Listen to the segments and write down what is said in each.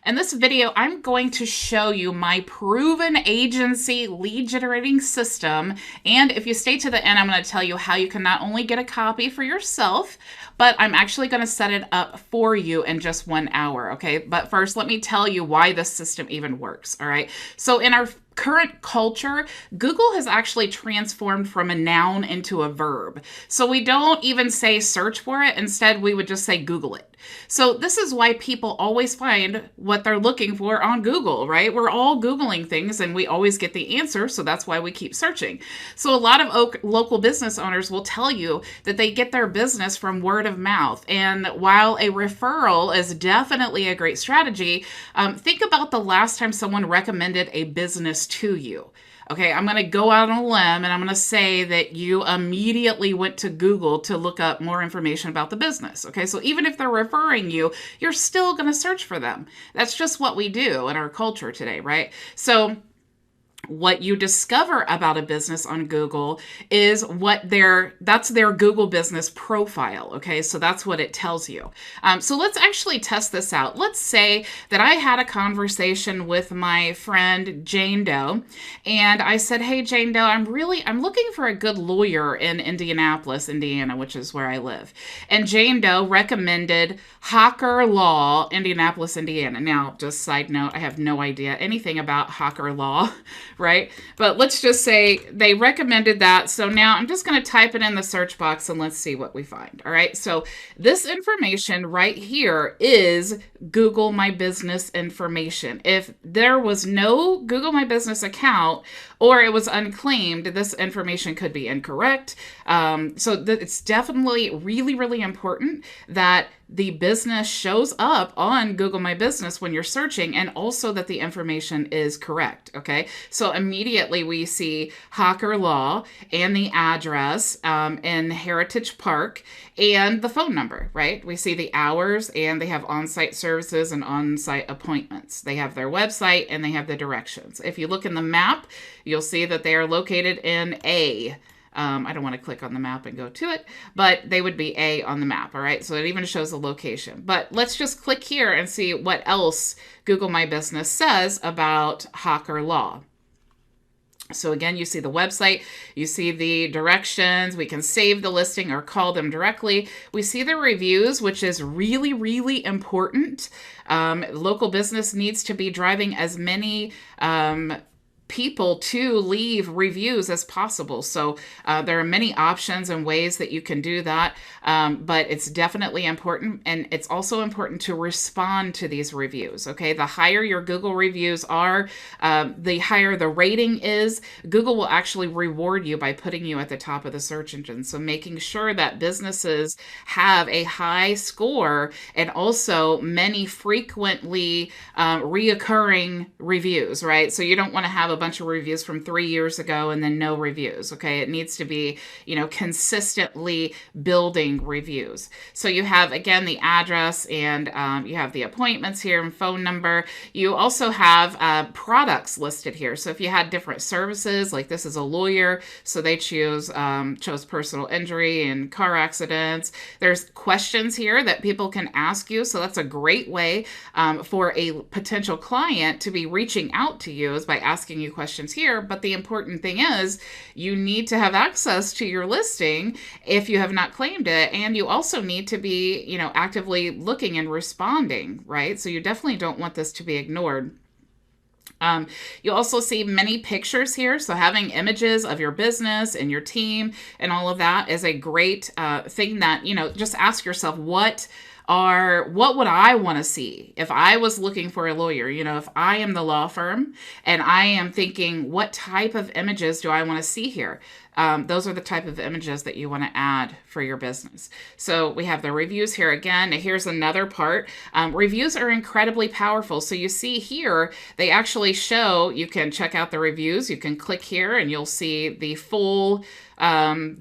In this video, I'm going to show you my proven agency lead generating system. And if you stay to the end, I'm going to tell you how you can not only get a copy for yourself, but I'm actually going to set it up for you in just 1 hour. Okay. But first, let me tell you why this system even works. All right. So in our current culture, Google has actually transformed from a noun into a verb. So we don't even say search for it. Instead, we would just say Google it. So this is why people always find what they're looking for on Google, right? We're all Googling things and we always get the answer. So that's why we keep searching. So a lot of local business owners will tell you that they get their business from word of mouth. And while a referral is definitely a great strategy, think about the last time someone recommended a business to you. Okay, I'm going to go out on a limb and I'm going to say that you immediately went to Google to look up more information about the business. Okay, so even if they're referring you, you're still going to search for them. That's just what we do in our culture today, right? So what you discover about a business on Google is that's their Google business profile. Okay, so that's what it tells you. So let's actually test this out. Let's say that I had a conversation with my friend Jane Doe, and I said, "Hey Jane Doe, I'm looking for a good lawyer in Indianapolis, Indiana, which is where I live." And Jane Doe recommended Hawker Law, Indianapolis, Indiana. Now, just side note, I have no idea anything about Hawker Law. Right? But let's just say they recommended that. So now I'm just going to type it in the search box and let's see what we find. All right. So this information right here is Google My Business information. If there was no Google My Business account or it was unclaimed, this information could be incorrect. It's definitely really, really important that the business shows up on Google My Business when you're searching, and also that the information is correct. Okay, so immediately we see Hawker Law and the address in Heritage Park and the phone number, right? We see the hours, and they have on-site services and on-site appointments. They have their website and they have the directions. If you look in the map, you'll see that they are located in A. I don't want to click on the map and go to it, but they would be A on the map, all right? So it even shows the location. But let's just click here and see what else Google My Business says about Hawker Law. So again, you see the website, you see the directions, we can save the listing or call them directly. We see the reviews, which is really, really important. Local business needs to be driving as many people to leave reviews as possible. So there are many options and ways that you can do that, but it's definitely important. And it's also important to respond to these reviews. Okay, the higher your Google reviews are, the higher the rating is. Google will actually reward you by putting you at the top of the search engine. So making sure that businesses have a high score and also many frequently reoccurring reviews, right? So you don't want to have a bunch of reviews from 3 years ago and then no reviews. Okay, it needs to be, consistently building reviews. So you have, again, the address, and you have the appointments here and phone number. You also have products listed here. So if you had different services, like this is a lawyer, so they chose personal injury and car accidents. There's questions here that people can ask you. So that's a great way for a potential client to be reaching out to you, is by asking you questions here. But the important thing is you need to have access to your listing if you have not claimed it, and you also need to be, actively looking and responding, right? So you definitely don't want this to be ignored. You'll also see many pictures here. So having images of your business and your team and all of that is a great thing that, just ask yourself, what would I want to see if I was looking for a lawyer? If I am the law firm and I am thinking, what type of images do I want to see here? Those are the type of images that you want to add for your business. So we have the reviews here again. Here's another part. Reviews are incredibly powerful. So you see here, they actually show, you can check out the reviews. You can click here and you'll see the full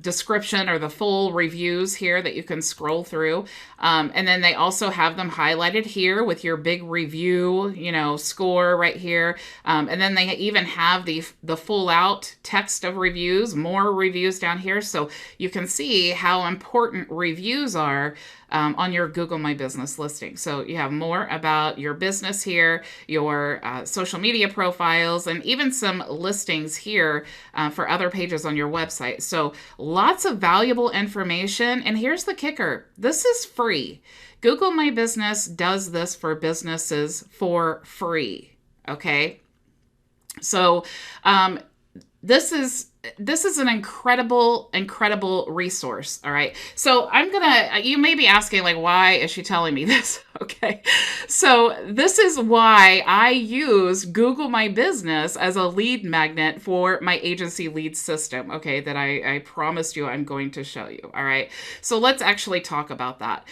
description or the full reviews here that you can scroll through. And then they also have them highlighted here with your big review, score right here. And then they even have the full out text of reviews, more more reviews down here. So you can see how important reviews are on your Google My Business listing. So you have more about your business here, your social media profiles, and even some listings here for other pages on your website. So lots of valuable information. And here's the kicker. This is free. Google My Business does this for businesses for free. Okay. So this is an incredible resource. All right. So you may be asking, like, why is she telling me this? Okay. So this is why I use Google My Business as a lead magnet for my agency lead system. Okay. That I promised you I'm going to show you. All right. So let's actually talk about that.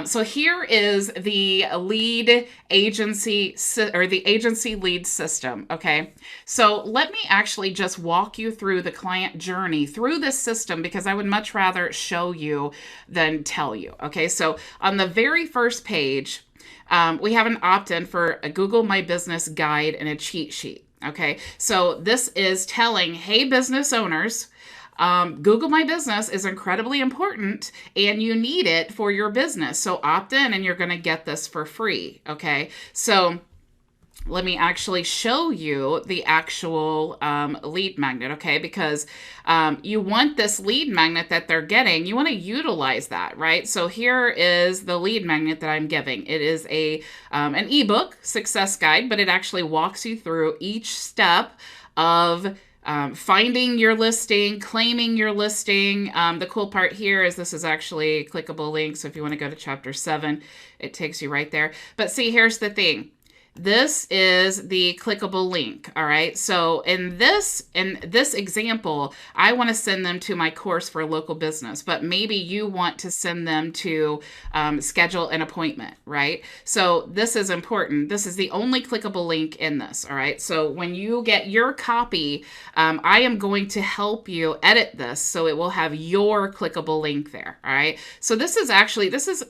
So here is the lead agency or the agency lead system. Okay. So let me actually just walk you through the client journey through this system, because I would much rather show you than tell you. Okay, so on the very first page, we have an opt-in for a Google My Business guide and a cheat sheet. Okay, so this is telling, hey, business owners, Google My Business is incredibly important and you need it for your business. So opt in and you're going to get this for free. Okay, so let me actually show you the actual lead magnet, okay? Because you want this lead magnet that they're getting, you want to utilize that, right? So here is the lead magnet that I'm giving. It is an ebook success guide, but it actually walks you through each step of finding your listing, claiming your listing. The cool part here is this is actually a clickable link. So if you want to go to chapter 7, it takes you right there. But see, here's the thing. This is the clickable link. All right. So in this example, I want to send them to my course for local business, but maybe you want to send them to schedule an appointment, right? So this is important. This is the only clickable link in this. All right. So when you get your copy, I am going to help you edit this so it will have your clickable link there. All right. So this is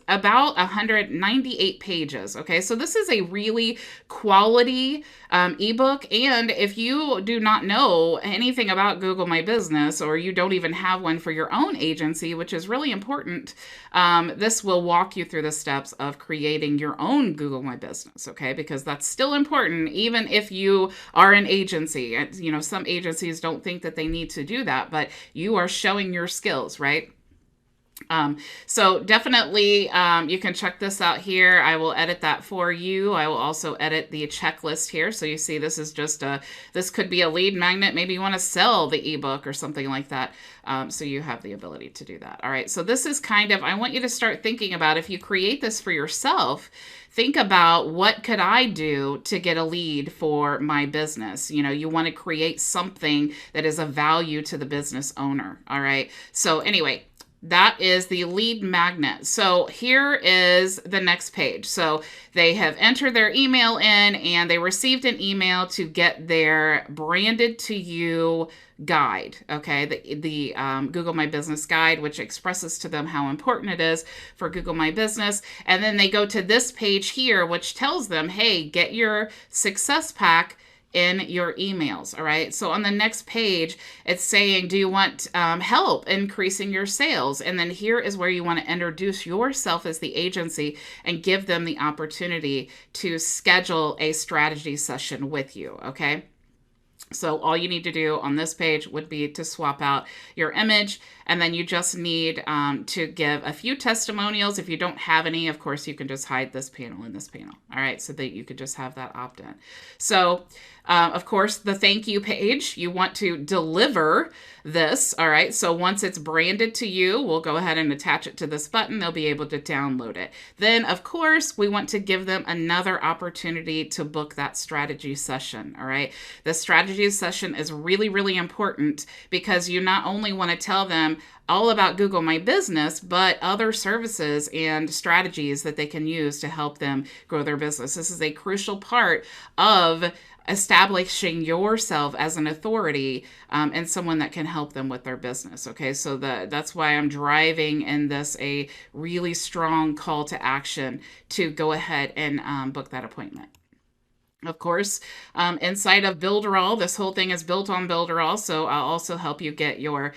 about 198 pages. Okay. So this is a really quality ebook. And if you do not know anything about Google My Business, or you don't even have one for your own agency, which is really important, this will walk you through the steps of creating your own Google My Business. Okay, because that's still important, even if you are an agency. You know, some agencies don't think that they need to do that, but you are showing your skills, right? So definitely, you can check this out here. I will edit that for you. I will also edit the checklist here. So you see, this is just this could be a lead magnet. Maybe you want to sell the ebook or something like that. So you have the ability to do that. All right. So this is I want you to start thinking about, if you create this for yourself, think about, what could I do to get a lead for my business? You know, you want to create something that is of value to the business owner. All right. So anyway, that is the lead magnet. So here is the next page. So they have entered their email in and they received an email to get their branded to you guide. Okay. The Google My Business guide, which expresses to them how important it is for Google My Business. And then they go to this page here, which tells them, hey, get your success pack in your emails. All right. So on the next page, it's saying, do you want help increasing your sales? And then here is where you want to introduce yourself as the agency and give them the opportunity to schedule a strategy session with you. Okay. So all you need to do on this page would be to swap out your image, and then you just need to give a few testimonials. If you don't have any, of course, you can just hide this panel and this panel. All right, so that you could just have that opt-in. So, of course, the thank you page, you want to deliver this. All right, so once it's branded to you, we'll go ahead and attach it to this button. They'll be able to download it. Then, of course, we want to give them another opportunity to book that strategy session. All right, the strategy session is really, really important, because you not only want to tell them all about Google My Business, but other services and strategies that they can use to help them grow their business. This is a crucial part of establishing yourself as an authority and someone that can help them with their business. Okay, so that's why I'm driving in this a really strong call to action to go ahead and book that appointment. Of course, inside of Builderall, this whole thing is built on Builderall, so I'll also help you get your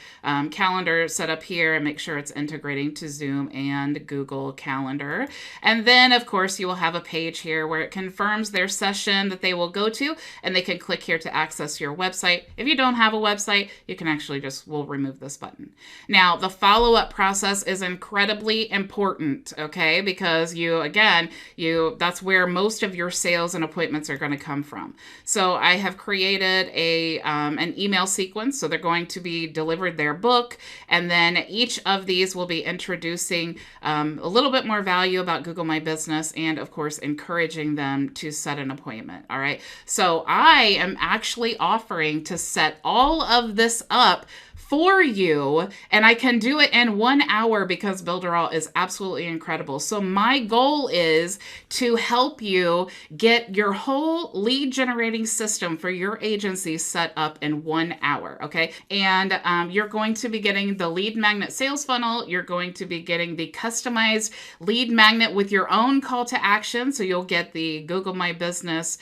calendar set up here and make sure it's integrating to Zoom and Google Calendar. And then, of course, you will have a page here where it confirms their session that they will go to, and they can click here to access your website. If you don't have a website, you can actually we'll remove this button. Now, the follow-up process is incredibly important, okay, because that's where most of your sales and appointments are going to come from. So I have created an email sequence. So they're going to be delivered their book, and then each of these will be introducing a little bit more value about Google My Business, and of course encouraging them to set an appointment. All right. So I am actually offering to set all of this up for you, and I can do it in 1 hour because Builderall is absolutely incredible. So my goal is to help you get your whole lead generating system for your agency set up in 1 hour, okay? And you're going to be getting the lead magnet sales funnel. You're going to be getting the customized lead magnet with your own call to action. So you'll get the Google My Business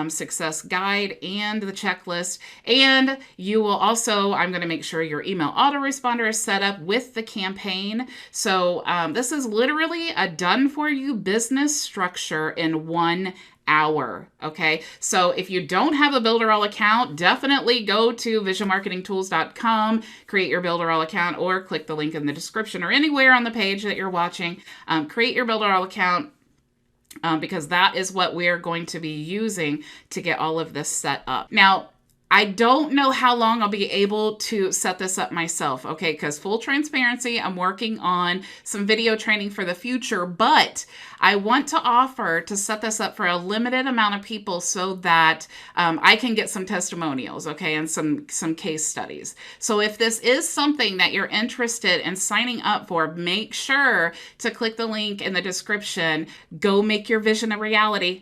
success guide and the checklist. And you will also, I'm going to make sure your email autoresponder is set up with the campaign. So this is literally a done for you business structure in 1 hour. Okay. So if you don't have a Builderall account, definitely go to visionmarketingtools.com, create your Builderall account, or click the link in the description or anywhere on the page that you're watching. Create your Builderall account. Because that is what we're going to be using to get all of this set up. Now, I don't know how long I'll be able to set this up myself, okay? Because full transparency, I'm working on some video training for the future, but I want to offer to set this up for a limited amount of people so that I can get some testimonials, okay, and some case studies. So if this is something that you're interested in signing up for, make sure to click the link in the description. Go make your vision a reality.